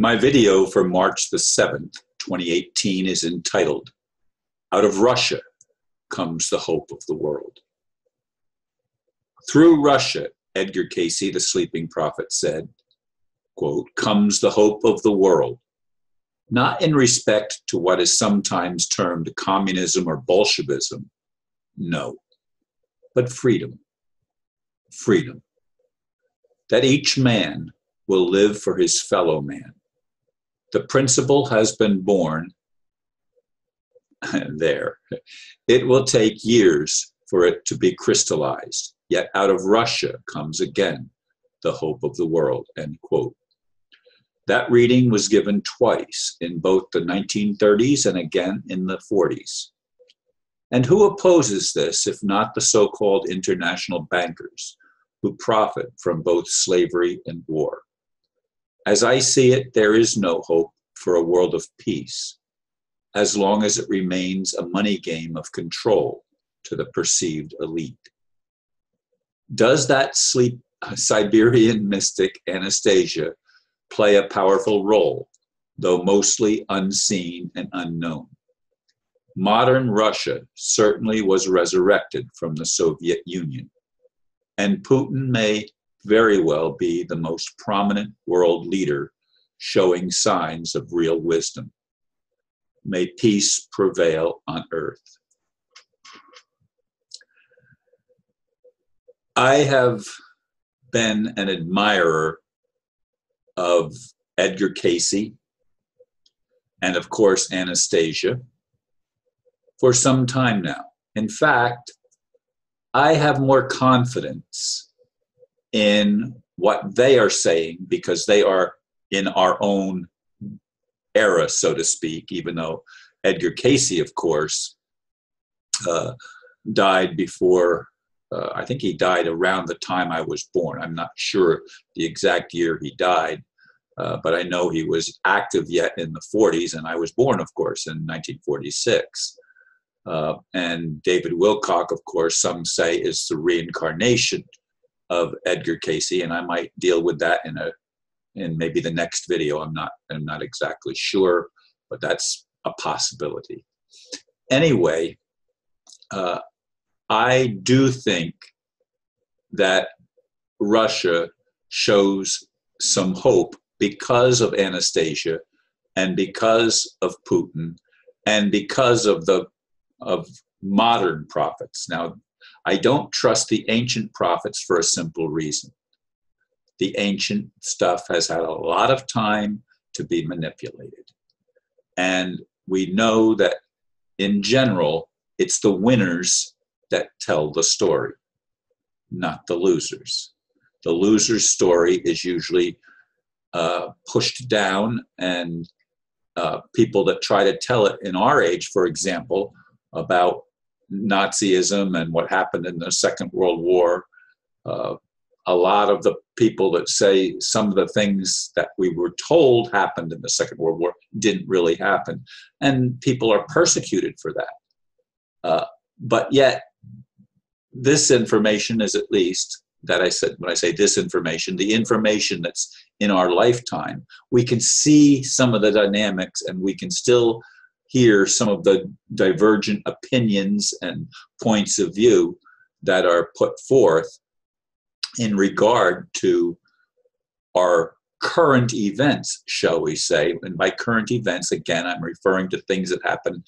My video for March the 7th, 2018 is entitled, Out of Russia Comes the Hope of the World. Through Russia, Edgar Cayce, the sleeping prophet, said, quote, comes the hope of the world, not in respect to what is sometimes termed communism or Bolshevism, no, but freedom. Freedom. That each man will live for his fellow man. The principle has been born there. It will take years for it to be crystallized, yet out of Russia comes again the hope of the world, end quote. That reading was given twice in both the 1930s and again in the 40s. And who opposes this if not the so-called international bankers who profit from both slavery and war? As I see it, there is no hope for a world of peace as long as it remains a money game of control to the perceived elite. Does that Siberian mystic Anastasia play a powerful role, though mostly unseen and unknown? Modern Russia certainly was resurrected from the Soviet Union, and Putin may very well be the most prominent world leader showing signs of real wisdom. May peace prevail on earth. I have been an admirer of Edgar Cayce and, of course, Anastasia for some time now. In fact, I have more confidence in what they are saying because they are in our own era, so to speak, even though Edgar Cayce, of course, died before, I think he died around the time I was born. I'm not sure the exact year he died, but I know he was active yet in the 40s, and I was born, of course, in 1946. And David Wilcock, of course, some say is the reincarnation of Edgar Cayce, and I might deal with that in maybe the next video. I'm not exactly sure, but that's a possibility. Anyway, I do think that Russia shows some hope because of Anastasia and because of Putin and because of modern prophets. Now, I don't trust the ancient prophets for a simple reason. The ancient stuff has had a lot of time to be manipulated. And we know that in general, it's the winners that tell the story, not the losers. The loser's story is usually pushed down, and people that try to tell it in our age, for example, about Nazism and what happened in the Second World War, a lot of the people that say some of the things that we were told happened in the Second World War didn't really happen. And people are persecuted for that. But yet, this information is, at least, that I said, when I say this information, the information that's in our lifetime, we can see some of the dynamics and we can still hear some of the divergent opinions and points of view that are put forth in regard to our current events, shall we say. And by current events, again, I'm referring to things that happened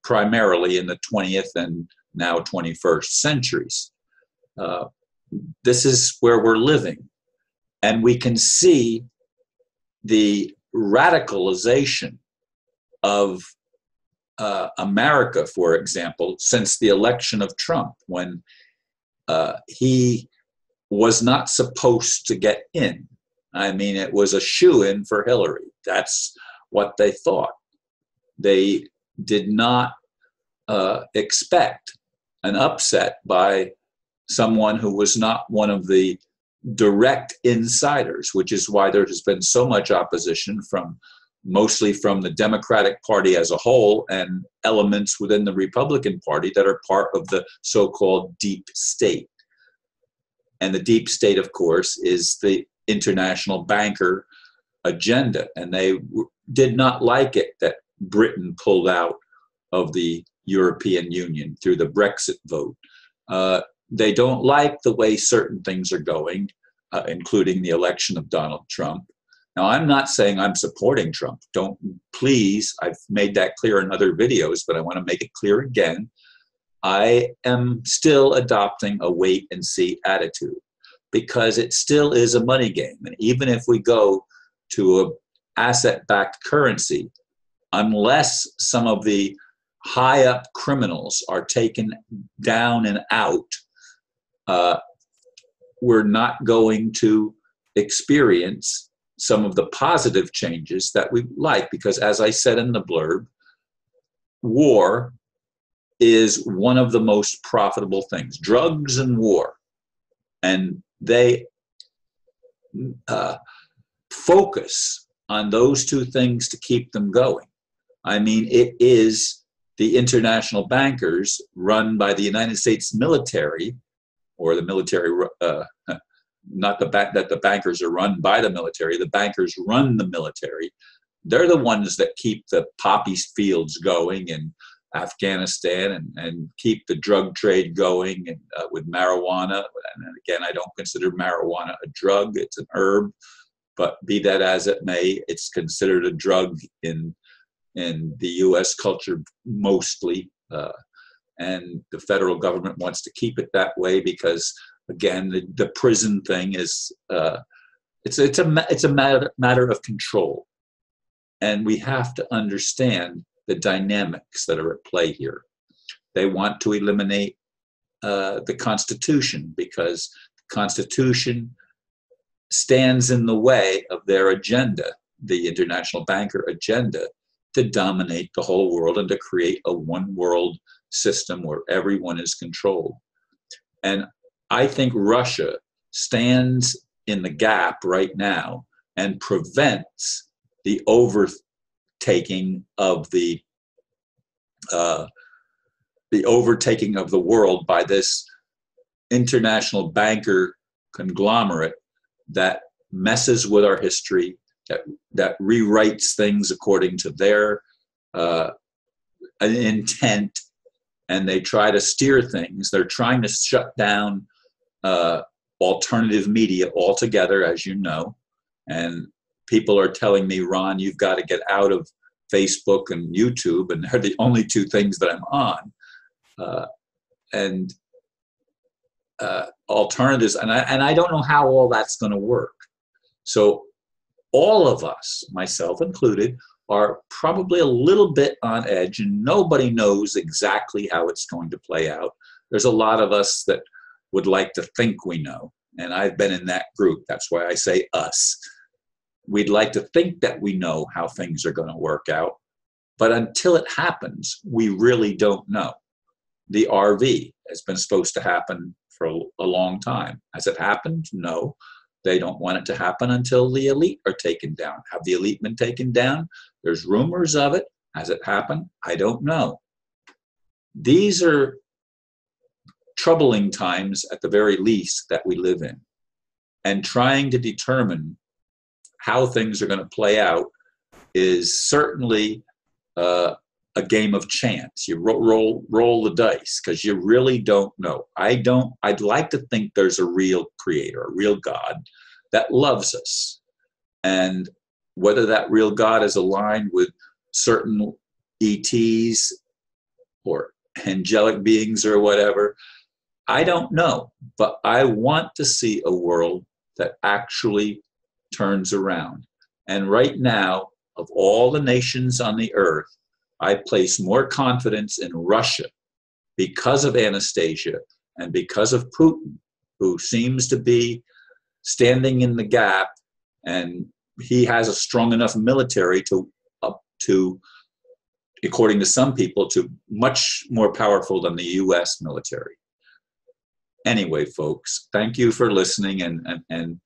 primarily in the 20th and now 21st centuries. This is where we're living. And we can see the radicalization of America, for example, since the election of Trump, when he was not supposed to get in. I mean, it was a shoo-in for Hillary. That's what they thought. They did not expect an upset by someone who was not one of the direct insiders, which is why there has been so much opposition mostly from the Democratic Party as a whole and elements within the Republican Party that are part of the so-called deep state. And the deep state, of course, is the international banker agenda, and they did not like it that Britain pulled out of the European Union through the Brexit vote. They don't like the way certain things are going, including the election of Donald Trump. Now, I'm not saying I'm supporting Trump. Don't, please, I've made that clear in other videos, but I want to make it clear again. I am still adopting a wait and see attitude because it still is a money game. And even if we go to an asset-backed currency, unless some of the high-up criminals are taken down and out, we're not going to experience some of the positive changes that we like. Because as I said in the blurb, war is one of the most profitable things. Drugs and war. And they focus on those two things to keep them going. I mean, it is the international bankers run by the United States military, or the military, not that the bankers are run by the military, the bankers run the military. They're the ones that keep the poppy fields going in Afghanistan and keep the drug trade going and, with marijuana. And again, I don't consider marijuana a drug, it's an herb, but be that as it may, it's considered a drug in the US culture mostly. And the federal government wants to keep it that way because, again, the prison thing is, it's a matter of control. And we have to understand the dynamics that are at play here. They want to eliminate the Constitution because the Constitution stands in the way of their agenda, the international banker agenda, to dominate the whole world and to create a one world system where everyone is controlled. And I think Russia stands in the gap right now and prevents the overtaking of the world by this international banker conglomerate that messes with our history, that rewrites things according to their intent, and they try to steer things. They're trying to shut down alternative media altogether, as you know. And people are telling me, Ron, you've got to get out of Facebook and YouTube, and they're the only two things that I'm on. Alternatives, and I don't know how all that's going to work. So all of us, myself included, are probably a little bit on edge, and nobody knows exactly how it's going to play out. There's a lot of us that would like to think we know, and I've been in that group. That's why I say us. We'd like to think that we know how things are going to work out, but until it happens, we really don't know. The RV has been supposed to happen for a long time. Has it happened? No. They don't want it to happen until the elite are taken down. Have the elite been taken down? There's rumors of it. Has it happened? I don't know. These are troubling times, at the very least, that we live in. And trying to determine how things are going to play out is certainly a game of chance. You roll the dice because you really don't know. I'd like to think there's a real creator, a real God that loves us. And whether that real God is aligned with certain ETs or angelic beings or whatever, I don't know. But I want to see a world that actually turns around. And right now, of all the nations on the earth, I place more confidence in Russia because of Anastasia and because of Putin, who seems to be standing in the gap, and he has a strong enough military to, according to some people, to much more powerful than the US military. Anyway, folks, thank you for listening, and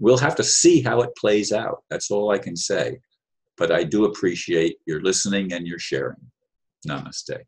we'll have to see how it plays out. That's all I can say. But I do appreciate your listening and your sharing. Namaste.